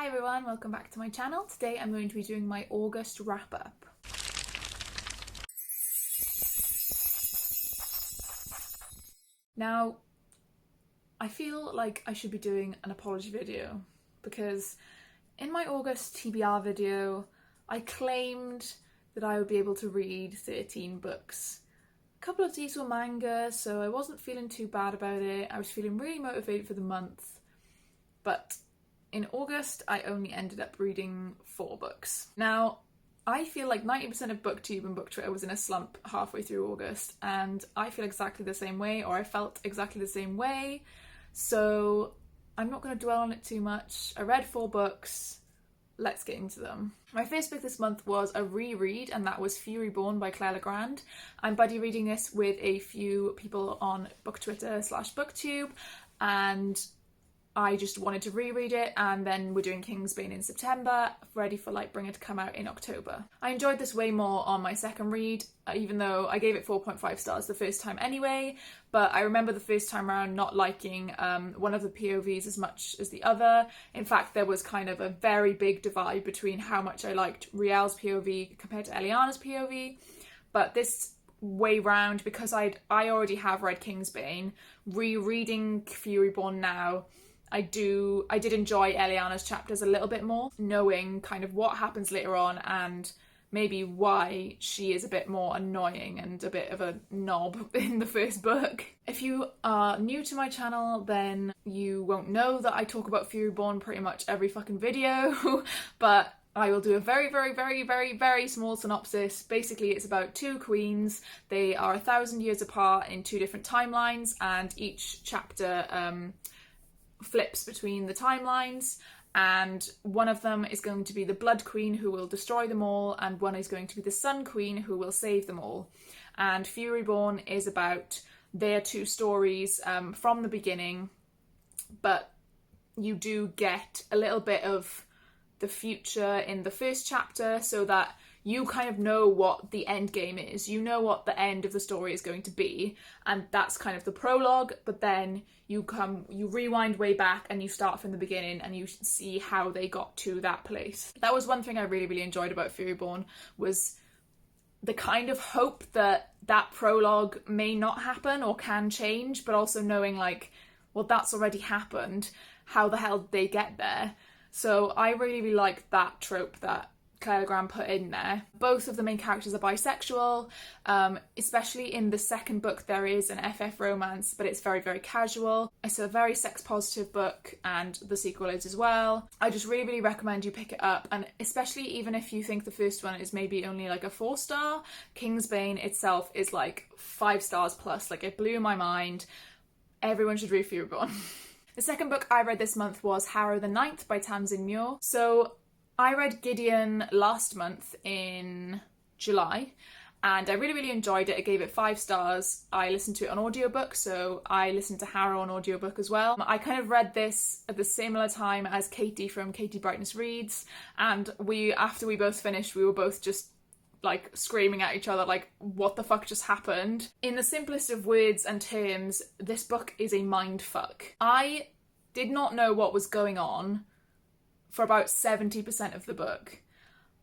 everyone, welcome back to my channel. Today I'm going to be doing my August wrap-up. Now, I feel like I should be doing an apology video because in my August TBR video I claimed that I would be able to read 13 books. A couple of these were manga, so I wasn't feeling too bad about it. I was feeling really motivated for the month, but in August, I only ended up reading 4 books. Now, I feel like 90% of BookTube and Book Twitter was in a slump halfway through August, and I feel exactly the same way, or I felt exactly the same way, so I'm not going to dwell on it too much. I read 4 books, let's get into them. My first book this month was a reread, and that was Fury Born by Claire Legrand. I'm buddy reading this with a few people on Book Twitter / BookTube, and I just wanted to reread it, and then we're doing Kingsbane in September, ready for Lightbringer to come out in October. I enjoyed this way more on my second read, even though I gave it 4.5 stars the first time anyway, but I remember the first time around not liking one of the POVs as much as the other. In fact, there was kind of a very big divide between how much I liked Riel's POV compared to Eliana's POV, but this way round, because I already have read Kingsbane, rereading Fury Born now, I did enjoy Eliana's chapters a little bit more, knowing kind of what happens later on and maybe why she is a bit more annoying and a bit of a knob in the first book. If you are new to my channel, then you won't know that I talk about Fury Born pretty much every fucking video, but I will do a very small synopsis. Basically, it's about 2 queens. They are 1,000 years apart in 2 different timelines, and each chapter flips between the timelines, and one of them is going to be the Blood Queen, who will destroy them all, and one is going to be the Sun Queen, who will save them all. And Fury Born is about their 2 stories from the beginning, but you do get a little bit of the future in the first chapter, so that you kind of know what the end game is. You know what the end of the story is going to be, and that's kind of the prologue, but then you rewind way back and you start from the beginning and you see how they got to that place. That was one thing I really enjoyed about Fury Born, was the kind of hope that that prologue may not happen or can change, but also knowing like, well, that's already happened, how the hell did they get there? So I really liked that trope that Claire Legrand put in there. Both of the main characters are bisexual, especially in the second book there is an FF romance, but it's very casual. It's a very sex positive book, and the sequel is as well. I just really recommend you pick it up, and especially even if you think the first one is maybe only like a 4-star, Kingsbane itself is like 5 stars plus. Like, it blew my mind. Everyone should read Fury Born. The second book I read this month was Harrow the Ninth by Tamsin Muir. So I read Gideon last month in July, and I really enjoyed it. I gave it 5 stars. I listened to it on audiobook, so I listened to Harrow on audiobook as well. I kind of read this at the similar time as Katie from Katie Brightness Reads, and after we both finished, we were both just like screaming at each other like, what the fuck just happened? In the simplest of words and terms, this book is a mind fuck. I did not know what was going on for about 70% of the book,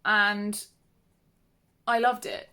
and I loved it.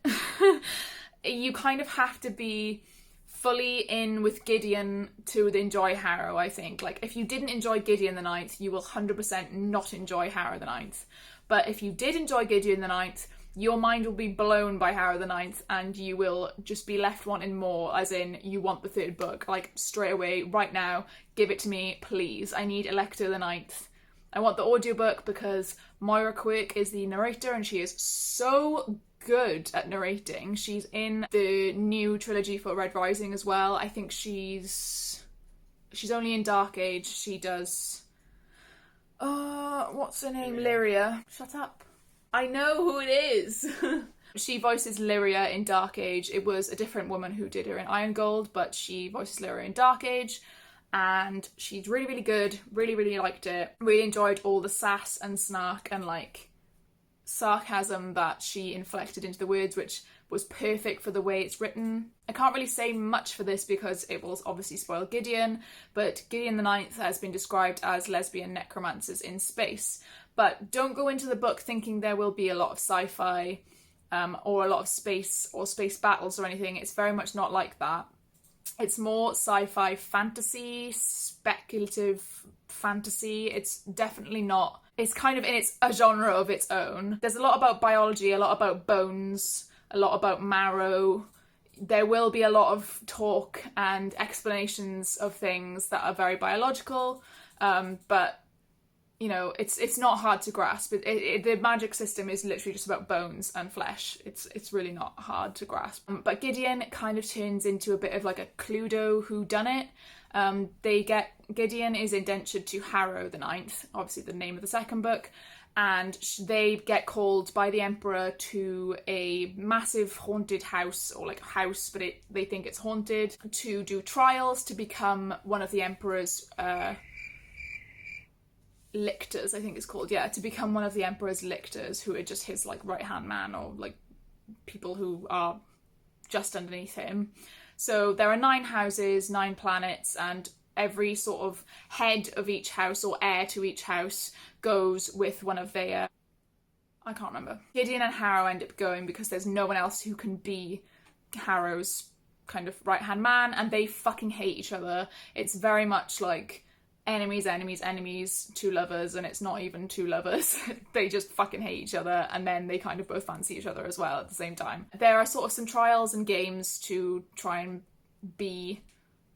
You kind of have to be fully in with Gideon to enjoy Harrow, I think. Like, if you didn't enjoy Gideon the Ninth, you will 100% not enjoy Harrow the Ninth. But if you did enjoy Gideon the Ninth, your mind will be blown by Harrow the Ninth, and you will just be left wanting more, as in you want the 3rd book. Like, straight away, right now, give it to me, please. I need Elector the Ninth. I want the audiobook because Moira Quirk is the narrator, and she is so good at narrating. She's in the new trilogy for Red Rising as well. I think she's only in Dark Age. She does what's her name? Lyria. Shut up. I know who it is. She voices Lyria in Dark Age. It was a different woman who did her in Iron Gold, but she voices Lyria in Dark Age. And she's really good. Really liked it. Really enjoyed all the sass and snark and like sarcasm that she inflected into the words, which was perfect for the way it's written. I can't really say much for this because it will obviously spoil Gideon, but Gideon the Ninth has been described as lesbian necromancers in space. But don't go into the book thinking there will be a lot of sci-fi or a lot of space or space battles or anything. It's very much not like that. It's more sci-fi fantasy, speculative fantasy. It's definitely not. It's kind of a genre of its own. There's a lot about biology, a lot about bones, a lot about marrow. There will be a lot of talk and explanations of things that are very biological, but you know, it's not hard to grasp. The magic system is literally just about bones and flesh. It's really not hard to grasp. But Gideon kind of turns into a bit of like a Cluedo whodunit. Gideon is indentured to Harrow the Ninth, obviously the name of the second book, and they get called by the Emperor to a massive haunted house, or like a house, but they think it's haunted, to do trials to become one of the Emperor's lictors, I think it's called, to become one of the Emperor's lictors, who are just his like right-hand man, or like people who are just underneath him. So there are 9 houses, 9 planets, and every sort of head of each house or heir to each house goes with one of their, I can't remember. Gideon and Harrow end up going because there's no one else who can be Harrow's kind of right-hand man, and they fucking hate each other. It's very much like enemies, enemies, enemies, 2 lovers, and it's not even 2 lovers. They just fucking hate each other, and then they kind of both fancy each other as well at the same time. There are sort of some trials and games to try and be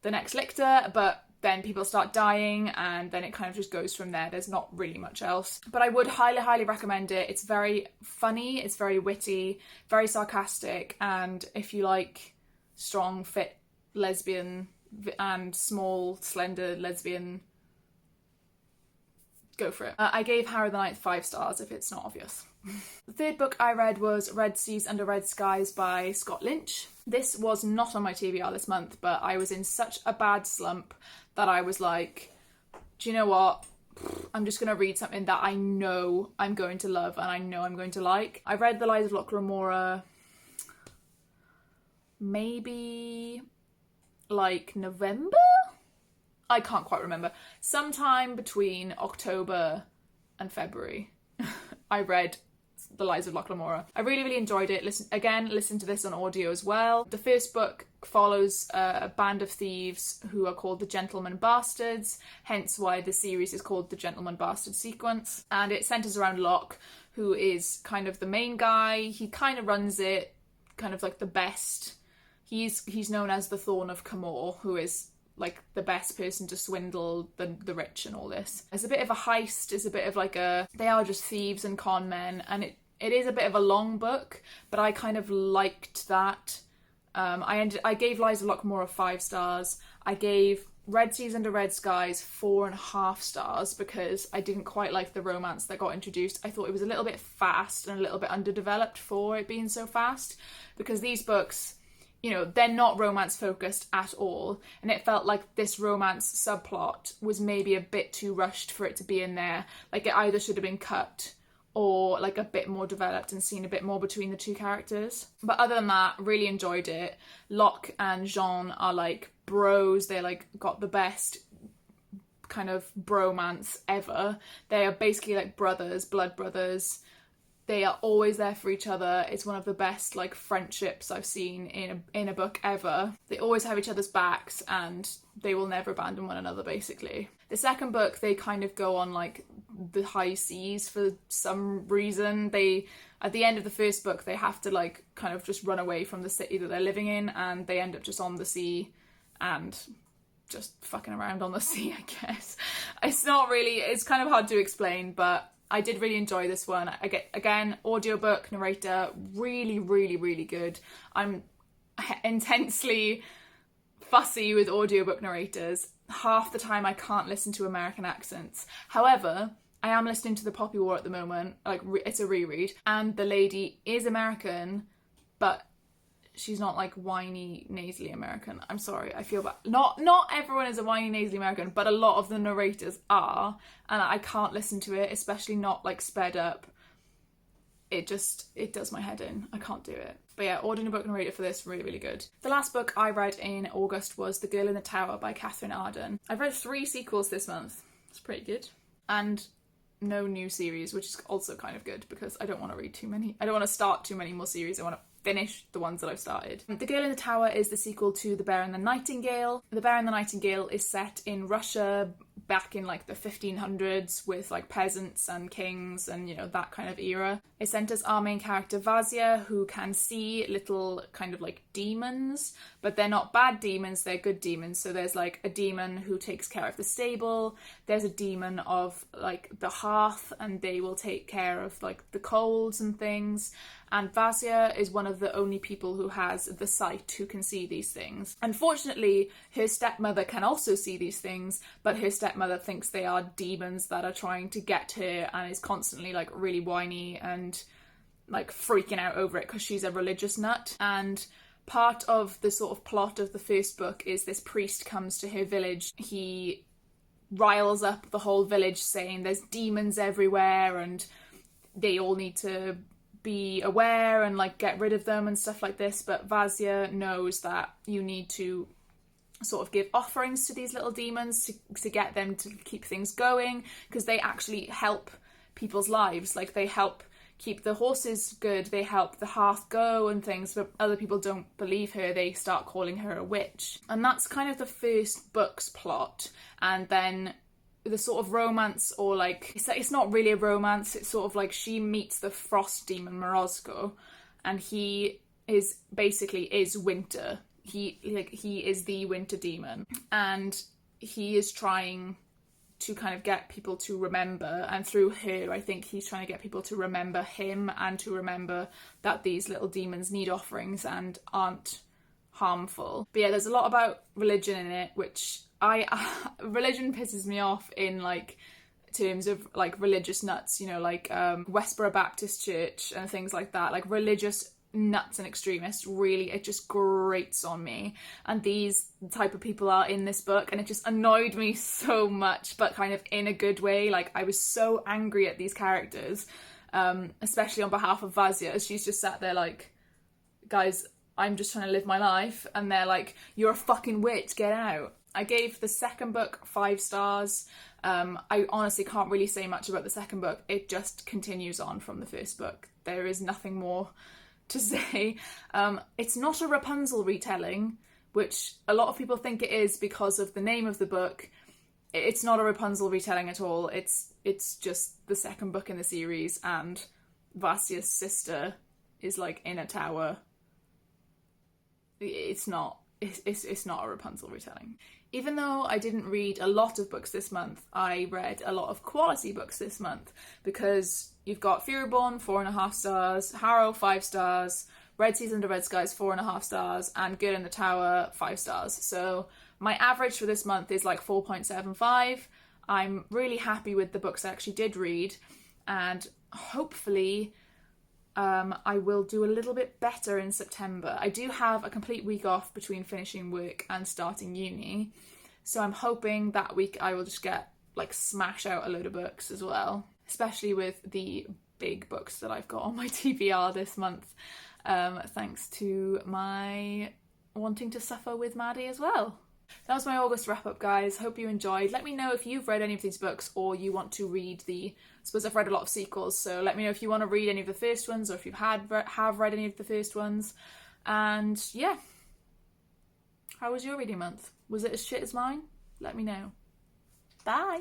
the next lictor, but then people start dying, and then it kind of just goes from there. There's not really much else. But I would highly, highly recommend it. It's very funny, it's very witty, very sarcastic, and if you like strong, fit lesbian and small, slender lesbian, go for it. I gave Harrow the Ninth 5 stars, if it's not obvious. The third book I read was Red Seas Under Red Skies by Scott Lynch. This was not on my TBR this month, but I was in such a bad slump that I was like, do you know what? I'm just going to read something that I know I'm going to love and I know I'm going to like. I read The Lies of Locke Lamora maybe like November? I can't quite remember. Sometime between October and February, I read The Lies of Locke Lamora. I really, really enjoyed it. Listen to this on audio as well. The first book follows a band of thieves who are called the Gentleman Bastards, hence why the series is called the Gentleman Bastard Sequence. And it centres around Locke, who is kind of the main guy. He kind of runs it, kind of like the best. He's known as the Thorn of Camor, who is like the best person to swindle the rich and all this. It's a bit of a heist, it's a bit of like they are just thieves and con men, and it is a bit of a long book, but I kind of liked that. I gave Lies of Locke Lamora 5 stars. I gave Red Seas Under Red Skies 4.5 stars because I didn't quite like the romance that got introduced. I thought it was a little bit fast and a little bit underdeveloped for it being so fast, because these books, you know, they're not romance focused at all, and it felt like this romance subplot was maybe a bit too rushed for it to be in there. Like it either should have been cut or like a bit more developed and seen a bit more between the 2 characters. But other than that, really enjoyed it. Locke and Jean are like bros. They like got the best kind of bromance ever. They are basically like brothers, blood brothers. They are always there for each other. It's one of the best like friendships I've seen in a book ever. They always have each other's backs and they will never abandon one another, basically. The second book, they kind of go on like the high seas for some reason. At the end of the first book, they have to like kind of just run away from the city that they're living in, and they end up just on the sea and just fucking around on the sea, I guess. It's kind of hard to explain, but I did really enjoy this one. Again, audiobook, narrator, really, really, really good. I'm intensely fussy with audiobook narrators. Half the time I can't listen to American accents. However, I am listening to The Poppy War at the moment. Like, it's a reread. And the lady is American, but she's not like whiny, nasally American. I'm sorry, I feel bad. Not everyone is a whiny, nasally American, but a lot of the narrators are, and I can't listen to it, especially not like sped up. it does my head in. I can't do it. But yeah, ordering a book and read it for this, really, really good. The last book I read in August was The Girl in the Tower by Catherine Arden. I've read 3 sequels this month. It's pretty good. And no new series, which is also kind of good because I don't want to read too many. I don't want to start too many more series. I want to finish the ones that I've started. The Girl in the Tower is the sequel to The Bear and the Nightingale. The Bear and the Nightingale is set in Russia back in like the 1500s with like peasants and kings and, you know, that kind of era. It centers our main character Vasia, who can see little kind of like demons, but they're not bad demons, they're good demons. So there's like a demon who takes care of the stable, there's a demon of like the hearth, and they will take care of like the coals and things. And Vasia is one of the only people who has the sight, who can see these things. Unfortunately, her stepmother can also see these things, but her stepmother thinks they are demons that are trying to get her, and is constantly like really whiny and like freaking out over it because she's a religious nut. And part of the sort of plot of the first book is this priest comes to her village. He riles up the whole village saying there's demons everywhere and they all need to be aware and like get rid of them and stuff like this. But Vasia knows that you need to sort of give offerings to these little demons to get them to keep things going, because they actually help people's lives. Like they help keep the horses good, they help the hearth go and things, but other people don't believe her. They start calling her a witch. And that's kind of the first book's plot. And then the sort of romance, or like, it's not really a romance, it's sort of like she meets the frost demon Morozko, and he is winter. He is the winter demon, and he is trying to kind of get people to remember, and through her I think he's trying to get people to remember him and to remember that these little demons need offerings and aren't harmful. But yeah, there's a lot about religion in it, which religion pisses me off in like terms of like religious nuts, you know, like Westboro Baptist Church and things like that, like religious nuts and extremists. Really, it just grates on me, and these type of people are in this book, and it just annoyed me so much, but kind of in a good way. Like I was so angry at these characters, especially on behalf of Vasia, as she's just sat there like, guys, I'm just trying to live my life, and they're like, you're a fucking witch, get out. I gave the second book 5 stars. I honestly can't really say much about the second book. It just continues on from the first book. There is nothing more to say. It's not a Rapunzel retelling, which a lot of people think it is because of the name of the book. It's not a Rapunzel retelling at all. It's just the second book in the series, and Vasia's sister is like in a tower. It's not a Rapunzel retelling. Even though I didn't read a lot of books this month, I read a lot of quality books this month, because you've got Furyborn 4.5 stars, Harrow 5 stars, Red Seas Under Red Skies 4.5 stars, and Girl in the Tower 5 stars. So my average for this month is like 4.75. I'm really happy with the books I actually did read, and hopefully I will do a little bit better in September. I do have a complete week off between finishing work and starting uni, so I'm hoping that week I will just smash out a load of books as well, especially with the big books that I've got on my TBR this month, thanks to my wanting to suffer with Maddie as well. That was my August wrap up, guys. Hope you enjoyed. Let me know if you've read any of these books, or you want to read I suppose I've read a lot of sequels, so let me know if you want to read any of the first ones, or if you have read any of the first ones. And yeah, how was your reading month? Was it as shit as mine? Let me know. Bye!